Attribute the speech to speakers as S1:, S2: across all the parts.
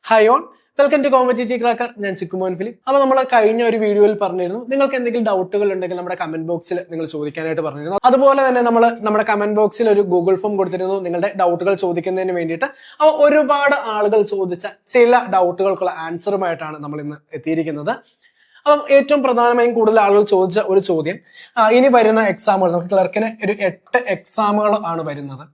S1: Hi on, welcome to competitive cracker. ഞാൻ Chikkumon Philip. അപ്പോൾ നമ്മൾ കഴിഞ്ഞ ഒരു വീഡിയോയിൽ പറഞ്ഞിരുന്നു, നിങ്ങൾക്ക് എന്തെങ്കിലും ഡൗട്ടുകൾ ഉണ്ടെങ്കിൽ നമ്മുടെ കമന്റ് ബോക്സിൽ നിങ്ങൾ ചോദിക്കാനായിട്ട് പറഞ്ഞിരുന്നു. അതുപോലെ തന്നെ നമ്മൾ നമ്മുടെ കമന്റ് ബോക്സിൽ ഒരു ഗൂഗിൾ ഫോം കൊടുത്തിരുന്നു നിങ്ങളുടെ ഡൗട്ടുകൾ ചോദിക്കുന്നതിന് വേണ്ടിയിട്ട്. അപ്പോൾ ഒരുപാട് ആളുകൾ ചോദിച്ച ചില ഡൗട്ടുകൾക്കുള്ള ആൻസറുമായിട്ടാണ് നമ്മൾ ഇന്ന് എത്തിയിരിക്കുന്നത്. അപ്പം ഏറ്റവും പ്രധാനമായും കൂടുതൽ ആളുകൾ ചോദിച്ച ഒരു ചോദ്യം, ഇനി വരുന്ന എക്സാമുകൾ, നമുക്ക് ക്ലർക്കിന് ഒരു 8 എക്സാമുകൾ ആണ് വരുന്നത്.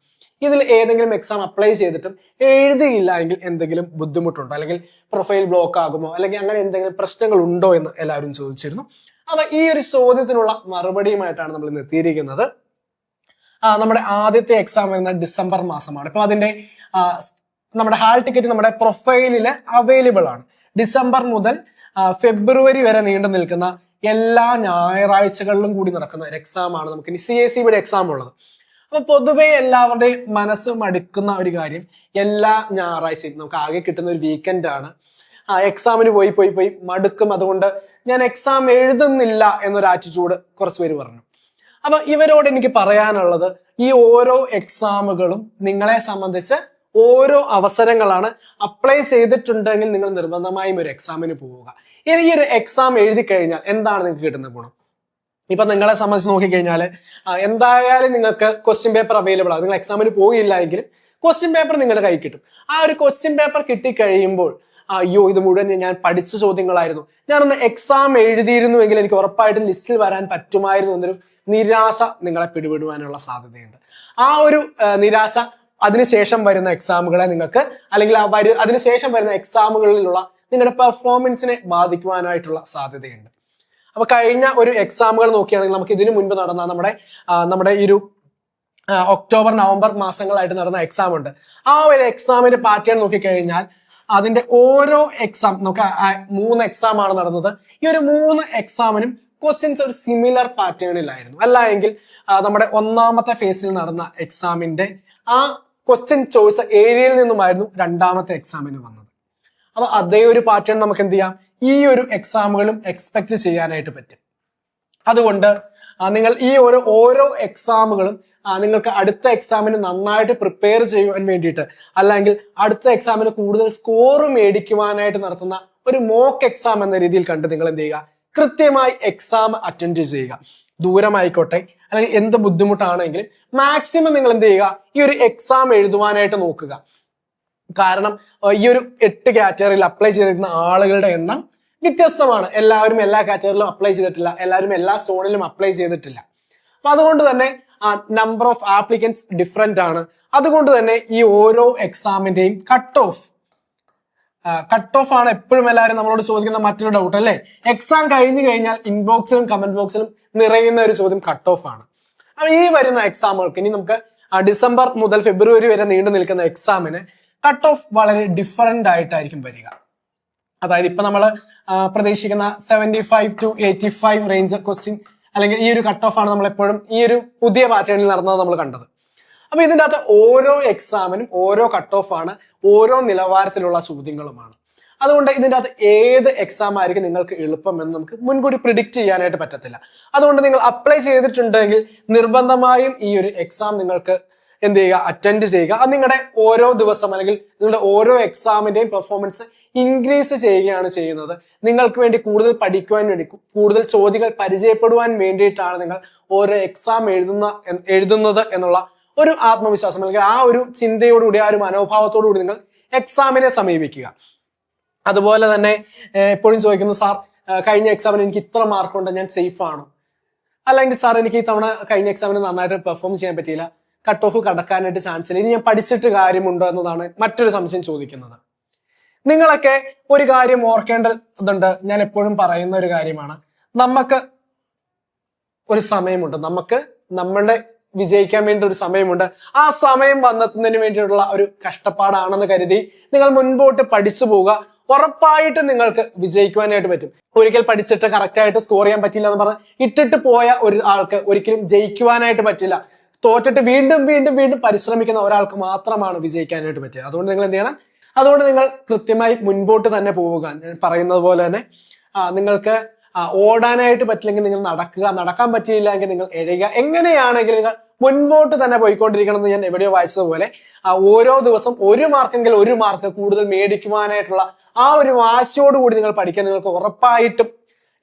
S1: ഇതിൽ ഏതെങ്കിലും എക്സാം അപ്ലൈ ചെയ്തിട്ടും എഴുതിയില്ല എങ്കിൽ എന്തെങ്കിലും ബുദ്ധിമുട്ടുണ്ടോ, അല്ലെങ്കിൽ പ്രൊഫൈൽ ബ്ലോക്ക് ആകുമോ, അല്ലെങ്കിൽ അങ്ങനെ എന്തെങ്കിലും പ്രശ്നങ്ങൾ ഉണ്ടോ എന്ന് എല്ലാവരും ചോദിച്ചിരുന്നു. അപ്പൊ ഈ ഒരു ചോദ്യത്തിനുള്ള മറുപടിയുമായിട്ടാണ് നമ്മൾ ഇന്ന് എത്തിയിരിക്കുന്നത്. നമ്മുടെ ആദ്യത്തെ എക്സാം വരുന്ന ഡിസംബർ മാസമാണ്. ഇപ്പൊ അതിന്റെ നമ്മുടെ ഹാൾ ടിക്കറ്റ് നമ്മുടെ പ്രൊഫൈലില് അവൈലബിൾ ആണ്. ഡിസംബർ മുതൽ ഫെബ്രുവരി വരെ നീണ്ടു നിൽക്കുന്ന എല്ലാ ഞായറാഴ്ചകളിലും കൂടി നടക്കുന്ന ഒരു എക്സാം ആണ് നമുക്ക് ഇനി CACB എക്സാം ഉള്ളത്. അപ്പൊ പൊതുവെ എല്ലാവരുടെയും മനസ്സ് മടുക്കുന്ന ഒരു കാര്യം, എല്ലാ ഞായറാഴ്ചയും നമുക്ക് ആകെ കിട്ടുന്ന ഒരു വീക്കെൻഡ് ആണ്. എക്സാമിന് പോയി മടുക്കും, അതുകൊണ്ട് ഞാൻ എക്സാം എഴുതുന്നില്ല എന്നൊരു ആറ്റിറ്റ്യൂഡ് കുറച്ച് പേര് പറഞ്ഞു. അപ്പൊ ഇവരോട് എനിക്ക് പറയാനുള്ളത്, ഈ ഓരോ എക്സാമുകളും നിങ്ങളെ സംബന്ധിച്ച് ഓരോ അവസരങ്ങളാണ്. അപ്ലൈ ചെയ്തിട്ടുണ്ടെങ്കിൽ നിങ്ങൾ നിർബന്ധമായും ഒരു എക്സാമിന് പോവുക. ഇനി ഈ ഒരു എക്സാം എഴുതി കഴിഞ്ഞാൽ എന്താണ് നിങ്ങൾക്ക് കിട്ടുന്ന ഗുണം? ഇപ്പൊ നിങ്ങളെ സംബന്ധിച്ച് നോക്കിക്കഴിഞ്ഞാൽ എന്തായാലും നിങ്ങൾക്ക് ക്വസ്റ്റ്യൻ പേപ്പർ അവൈലബിൾ ആണ്. നിങ്ങൾ എക്സാമിന് പോയില്ല എങ്കിലും ക്വസ്റ്റ്യൻ പേപ്പർ നിങ്ങളുടെ കൈ കിട്ടും. ആ ഒരു ക്വസ്റ്റ്യൻ പേപ്പർ കിട്ടിക്കഴിയുമ്പോൾ അയ്യോ, ഇത് മുഴുവൻ ഞാൻ പഠിച്ച ചോദ്യങ്ങളായിരുന്നു, ഞാനൊന്ന് എക്സാം എഴുതിയിരുന്നുവെങ്കിൽ എനിക്ക് ഉറപ്പായിട്ടും ലിസ്റ്റിൽ വരാൻ പറ്റുമായിരുന്നു എന്നൊരു നിരാശ നിങ്ങളെ പിടിപെടുവാനുള്ള സാധ്യതയുണ്ട്. ആ ഒരു നിരാശ അതിനുശേഷം വരുന്ന എക്സാമുകളെ നിങ്ങൾക്ക്, അല്ലെങ്കിൽ അതിനുശേഷം വരുന്ന എക്സാമുകളിലുള്ള നിങ്ങളുടെ പെർഫോമൻസിനെ ബാധിക്കുവാനായിട്ടുള്ള സാധ്യതയുണ്ട്. അപ്പൊ കഴിഞ്ഞ ഒരു എക്സാമുകൾ നോക്കുകയാണെങ്കിൽ നമുക്ക് ഇതിനു മുൻപ് നടന്ന നമ്മുടെ ഈ ഒരു ഒക്ടോബർ നവംബർ മാസങ്ങളായിട്ട് നടന്ന എക്സാം ഉണ്ട്. ആ ഒരു എക്സാമിന്റെ പാറ്റേൺ നോക്കിക്കഴിഞ്ഞാൽ അതിന്റെ ഓരോ എക്സാം, നമുക്ക് 3 എക്സാം ആണ് നടന്നത്. ഈ ഒരു 3 എക്സാമിനും ക്വസ്റ്റ്യൻസ് ഒരു സിമിലർ പാറ്റേണിലായിരുന്നു. അല്ല എങ്കിൽ നമ്മുടെ ഒന്നാമത്തെ ഫേസിൽ നടന്ന എക്സാമിന്റെ ആ ക്വസ്റ്റ്യൻ ചോയ്സ് ഏരിയയിൽ നിന്നുമായിരുന്നു രണ്ടാമത്തെ എക്സാമിന് വന്നത്. അപ്പൊ അതേ ഒരു പാറ്റേൺ നമുക്ക് എന്ത് ചെയ്യാം, ഈ ഒരു എക്സാമുകളും എക്സ്പെക്ട് ചെയ്യാനായിട്ട് പറ്റും. അതുകൊണ്ട് നിങ്ങൾ ഈ ഓരോ എക്സാമുകളും നിങ്ങൾക്ക് അടുത്ത എക്സാമിന് നന്നായിട്ട് പ്രിപ്പയർ ചെയ്യുവാൻ വേണ്ടിയിട്ട്, അല്ലെങ്കിൽ അടുത്ത എക്സാമിന് കൂടുതൽ സ്കോർ മേടിക്കുവാനായിട്ട് നടത്തുന്ന ഒരു മോക്ക് എക്സാം എന്ന രീതിയിൽ കണ്ട് നിങ്ങൾ എന്ത് ചെയ്യുക, കൃത്യമായി എക്സാം അറ്റൻഡ് ചെയ്യുക. ദൂരമായിക്കോട്ടെ അല്ലെങ്കിൽ എന്ത് ബുദ്ധിമുട്ടാണെങ്കിലും മാക്സിമം നിങ്ങൾ എന്ത് ചെയ്യുക, ഈ ഒരു എക്സാം എഴുതുവാനായിട്ട് നോക്കുക. കാരണം ഈ ഒരു 8 കാറ്റഗറിയിൽ അപ്ലൈ ചെയ്തിരിക്കുന്ന ആളുകളുടെ എണ്ണം വ്യത്യസ്തമാണ്. എല്ലാവരും എല്ലാ കാറ്റഗറിയിലും അപ്ലൈ ചെയ്തിട്ടില്ല, എല്ലാവരും എല്ലാ സോണിലും അപ്ലൈ ചെയ്തിട്ടില്ല. അപ്പൊ അതുകൊണ്ട് തന്നെ നമ്പർ ഓഫ് ആപ്ലിക്കൻസ് ഡിഫറെന്റ് ആണ്. അതുകൊണ്ട് തന്നെ ഈ ഓരോ എക്സാമിന്റെയും കട്ട് ഓഫ് ആണ് എപ്പോഴും എല്ലാവരും നമ്മളോട് ചോദിക്കുന്ന മറ്റൊരു ഡൗട്ട് അല്ലേ. എക്സാം കഴിഞ്ഞു കഴിഞ്ഞാൽ ഇൻബോക്സിലും കമന്റ് ബോക്സിലും നിറയുന്ന ഒരു ചോദ്യം കട്ട് ഓഫ് ആണ്. അപ്പൊ ഈ വരുന്ന എക്സാമുകൾക്ക് ഇനി നമുക്ക് ഡിസംബർ മുതൽ ഫെബ്രുവരി വരെ നീണ്ടു നിൽക്കുന്ന എക്സാമിന് കട്ട് ഓഫ് വളരെ ഡിഫറെന്റ് ആയിട്ടായിരിക്കും വരിക. അതായത് ഇപ്പൊ നമ്മൾ പ്രതീക്ഷിക്കുന്ന 75 to 85 റേഞ്ച് ക്വസ്റ്റ്യൻ, അല്ലെങ്കിൽ ഈ ഒരു കട്ട് ഓഫ് ആണ് നമ്മൾ എപ്പോഴും ഈ ഒരു പുതിയ പാറ്റേണിൽ നടന്നത് നമ്മൾ കണ്ടത്. അപ്പൊ ഇതിൻ്റെ അകത്ത് ഓരോ എക്സാമിനും ഓരോ കട്ട് ഓഫ് ആണ്, ഓരോ നിലവാരത്തിലുള്ള ചോദ്യങ്ങളുമാണ്. അതുകൊണ്ട് ഇതിൻ്റെ അകത്ത് ഏത് എക്സാം ആയിരിക്കും നിങ്ങൾക്ക് എളുപ്പം എന്ന് നമുക്ക് മുൻകൂട്ടി പ്രിഡിക്റ്റ് ചെയ്യാനായിട്ട് പറ്റത്തില്ല. അതുകൊണ്ട് നിങ്ങൾ അപ്ലൈ ചെയ്തിട്ടുണ്ടെങ്കിൽ നിർബന്ധമായും ഈ ഒരു എക്സാം നിങ്ങൾക്ക് എന്ത് ചെയ്യുക, അറ്റൻഡ് ചെയ്യുക. അത് നിങ്ങളുടെ ഓരോ ദിവസം അല്ലെങ്കിൽ നിങ്ങളുടെ ഓരോ എക്സാമിന്റെയും പെർഫോമൻസ് ഇൻക്രീസ് ചെയ്യുകയാണ് ചെയ്യുന്നത്. നിങ്ങൾക്ക് വേണ്ടി കൂടുതൽ പഠിക്കുവാൻ വേണ്ടി, കൂടുതൽ ചോദ്യങ്ങൾ പരിചയപ്പെടുവാൻ വേണ്ടിയിട്ടാണ് നിങ്ങൾ ഓരോ എക്സാം എഴുതുന്നത് എന്നുള്ള ഒരു ആത്മവിശ്വാസം, അല്ലെങ്കിൽ ആ ഒരു ചിന്തയോടുകൂടി, ആ ഒരു മനോഭാവത്തോടുകൂടി നിങ്ങൾ എക്സാമിനെ സമീപിക്കുക. അതുപോലെ തന്നെ എപ്പോഴും ചോദിക്കുന്നു, സാർ കഴിഞ്ഞ എക്സാമിന് എനിക്ക് ഇത്ര മാർക്കുണ്ട്, ഞാൻ സേഫ് ആണോ? അല്ലെങ്കിൽ സാർ എനിക്ക് ഈ തവണ കഴിഞ്ഞ എക്സാമിന് നന്നായിട്ട് പെർഫോം ചെയ്യാൻ പറ്റിയില്ല, കട്ട് ഓഫ് കടക്കാനായിട്ട് ചാൻസ് ഇല്ല, ഇനി ഞാൻ പഠിച്ചിട്ട് കാര്യമുണ്ടോ എന്നതാണ് മറ്റൊരു സംശയം ചോദിക്കുന്നത്. നിങ്ങളൊക്കെ ഒരു കാര്യം ഓർക്കേണ്ടതുണ്ട്, ഞാൻ എപ്പോഴും പറയുന്ന ഒരു കാര്യമാണ്, നമുക്ക് ഒരു സമയമുണ്ട്, നമുക്ക് നമ്മളുടെ വിജയിക്കാൻ വേണ്ടി ഒരു സമയമുണ്ട്. ആ സമയം വന്നെത്തുന്നതിന് വേണ്ടിയിട്ടുള്ള ഒരു കഷ്ടപ്പാടാണെന്ന് കരുതി നിങ്ങൾ മുൻപോട്ട് പഠിച്ചു പോവുക. ഉറപ്പായിട്ടും നിങ്ങൾക്ക് വിജയിക്കുവാനായിട്ട് പറ്റും. ഒരിക്കൽ പഠിച്ചിട്ട് കറക്റ്റായിട്ട് സ്കോർ ചെയ്യാൻ പറ്റില്ല എന്ന് പറഞ്ഞ് ഇട്ടിട്ട് പോയ ഒരു ആൾക്ക് ഒരിക്കലും ജയിക്കുവാനായിട്ട് പറ്റില്ല. തോറ്റിട്ട് വീണ്ടും വീണ്ടും വീണ്ടും പരിശ്രമിക്കുന്ന ഒരാൾക്ക് മാത്രമാണ് വിജയിക്കാനായിട്ട് പറ്റുക. അതുകൊണ്ട് നിങ്ങൾ എന്ത് ചെയ്യണം, അതുകൊണ്ട് നിങ്ങൾ കൃത്യമായി മുൻപോട്ട് തന്നെ പോവുക. ഞാൻ പറയുന്നത് പോലെ തന്നെ നിങ്ങൾക്ക് ഓടാനായിട്ട് പറ്റില്ലെങ്കിൽ നിങ്ങൾ നടക്കുക, നടക്കാൻ പറ്റിയില്ല എങ്കിൽ നിങ്ങൾ എഴുതുക. എങ്ങനെയാണെങ്കിലും നിങ്ങൾ മുൻപോട്ട് തന്നെ പോയിക്കൊണ്ടിരിക്കണം എന്ന് ഞാൻ എവിടെയോ വായിച്ചതുപോലെ ഓരോ ദിവസം 1 മാർക്കെങ്കിൽ 1 മാർക്ക് കൂടുതൽ മേടിക്കുവാനായിട്ടുള്ള ആ ഒരു വാശിയോടുകൂടി നിങ്ങൾ പഠിക്കാൻ നിങ്ങൾക്ക് ഉറപ്പായിട്ടും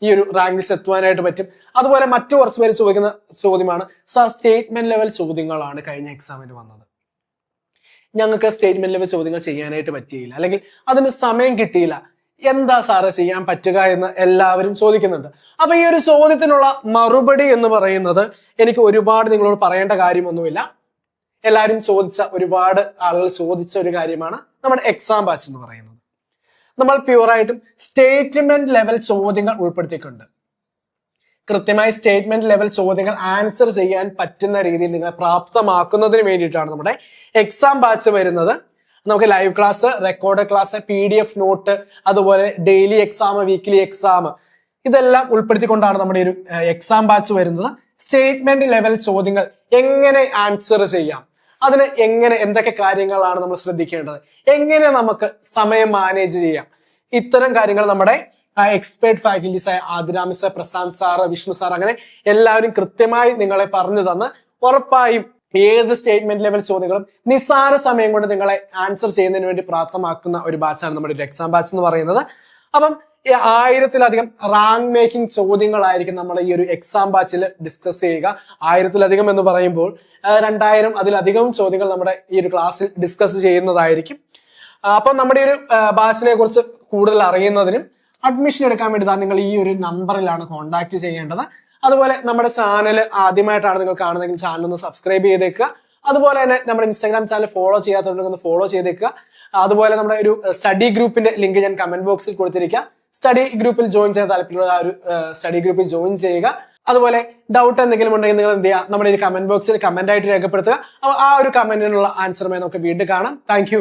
S1: ഈ ഒരു റാങ്ക് ലിസ്റ്റ് എത്തുവാനായിട്ട് പറ്റും. അതുപോലെ മറ്റു കുറച്ച് പേര് ചോദിക്കുന്ന ചോദ്യമാണ്, സാർ സ്റ്റേറ്റ്മെന്റ് ലെവൽ ചോദ്യങ്ങളാണ് കഴിഞ്ഞ എക്സാമിന് വന്നത്, ഞങ്ങൾക്ക് സ്റ്റേറ്റ്മെന്റ് ലെവൽ ചോദ്യങ്ങൾ ചെയ്യാനായിട്ട് പറ്റിയില്ല, അല്ലെങ്കിൽ അതിന് സമയം കിട്ടിയില്ല, എന്താ സാറ് ചെയ്യാൻ പറ്റുക എന്ന് എല്ലാവരും ചോദിക്കുന്നുണ്ട്. അപ്പൊ ഈ ഒരു ചോദ്യത്തിനുള്ള മറുപടി എന്ന് പറയുന്നത് എനിക്ക് ഒരുപാട് നിങ്ങളോട് പറയേണ്ട കാര്യമൊന്നുമില്ല. എല്ലാവരും ഒരുപാട് ആളുകൾ ചോദിച്ച ഒരു കാര്യമാണ് നമ്മുടെ എക്സാം ബാച്ച് എന്ന് പറയുന്നത്. നമ്മൾ പ്യൂറായിട്ടും സ്റ്റേറ്റ്മെന്റ് ലെവൽ ചോദ്യങ്ങൾ ഉൾപ്പെടുത്തിയിട്ടുണ്ട്. കൃത്യമായി സ്റ്റേറ്റ്മെന്റ് ലെവൽ ചോദ്യങ്ങൾ ആൻസർ ചെയ്യാൻ പറ്റുന്ന രീതിയിൽ നിങ്ങളെ പ്രാപ്തമാക്കുന്നതിന് വേണ്ടിയിട്ടാണ് നമ്മുടെ എക്സാം ബാച്ച് വരുന്നത്. നമുക്ക് live class, record class, PDF note, അതുപോലെ ഡെയിലി എക്സാം, വീക്ക്ലി എക്സാം, ഇതെല്ലാം ഉൾപ്പെടുത്തിക്കൊണ്ടാണ് നമ്മുടെ ഒരു എക്സാം ബാച്ച് വരുന്നത്. സ്റ്റേറ്റ്മെന്റ് ലെവൽ ചോദ്യങ്ങൾ എങ്ങനെ ആൻസർ ചെയ്യാം, അതിന് എന്തൊക്കെ കാര്യങ്ങളാണ് നമ്മൾ ശ്രദ്ധിക്കേണ്ടത്, എങ്ങനെ നമുക്ക് സമയം മാനേജ് ചെയ്യാം, ഇത്തരം കാര്യങ്ങൾ നമ്മുടെ എക്സ്പേർട്ട് ഫാക്കൽറ്റീസ് ആയ Aadira miss, Prashant sir, Vishnu sir, അങ്ങനെ എല്ലാവരും കൃത്യമായി നിങ്ങളെ പറഞ്ഞു തന്ന് ഉറപ്പായും ഏത് സ്റ്റേറ്റ്മെന്റ് ലെവൽ ചോദ്യങ്ങളും നിസ്സാര സമയം കൊണ്ട് നിങ്ങളെ ആൻസർ ചെയ്യുന്നതിന് വേണ്ടി പ്രാപ്തമാക്കുന്ന ഒരു ബാച്ചാണ് നമ്മുടെ ഒരു എക്സാം ബാച്ച് എന്ന് പറയുന്നത്. അപ്പം 1000-ലധികം റാങ്ക് മേക്കിംഗ് ചോദ്യങ്ങളായിരിക്കും നമ്മൾ ഈ ഒരു എക്സാം ബാച്ചിൽ ഡിസ്കസ് ചെയ്യുക. 1000-ലധികം എന്ന് പറയുമ്പോൾ 2000 അതിലധികം ചോദ്യങ്ങൾ നമ്മുടെ ഈ ഒരു ക്ലാസ്സിൽ ഡിസ്കസ് ചെയ്യുന്നതായിരിക്കും. അപ്പം നമ്മുടെ ഒരു ബാച്ചിനെ കുറിച്ച് കൂടുതൽ അറിയുന്നതിനും അഡ്മിഷൻ എടുക്കാൻ വേണ്ടി നിങ്ങൾ ഈ ഒരു നമ്പറിലാണ് കോൺടാക്ട് ചെയ്യേണ്ടത്. അതുപോലെ നമ്മുടെ ചാനൽ ആദ്യമായിട്ടാണ് നിങ്ങൾ കാണുന്നതെങ്കിൽ ചാനൽ ഒന്ന് സബ്സ്ക്രൈബ് ചെയ്തേക്കുക. അതുപോലെ തന്നെ നമ്മുടെ ഇൻസ്റ്റാഗ്രാം ചാനൽ ഫോളോ ചെയ്യാത്തവരുണ്ടെങ്കിൽ ഒന്ന് ഫോളോ ചെയ്തേക്കുക. അതുപോലെ നമ്മുടെ ഒരു സ്റ്റഡി ഗ്രൂപ്പിന്റെ ലിങ്ക് ഞാൻ കമന്റ് ബോക്സിൽ കൊടുത്തിരിക്കാം. സ്റ്റഡി ഗ്രൂപ്പിൽ ജോയിൻ ചെയ്യാൻ താല്പര്യമുള്ള ഒരു സ്റ്റഡി ഗ്രൂപ്പിൽ ജോയിൻ ചെയ്യുക. അതുപോലെ ഡൗട്ട് എന്തെങ്കിലും ഉണ്ടെങ്കിൽ നിങ്ങൾ എന്ത് ചെയ്യുക, നമ്മുടെ ഈ കമന്റ് ബോക്സിൽ കമന്റ് ആയിട്ട് രേഖപ്പെടുത്തുക. ആ ഒരു കമന്റിനുള്ള ആൻസറുമായി നമുക്ക് വീണ്ടും കാണാം. താങ്ക്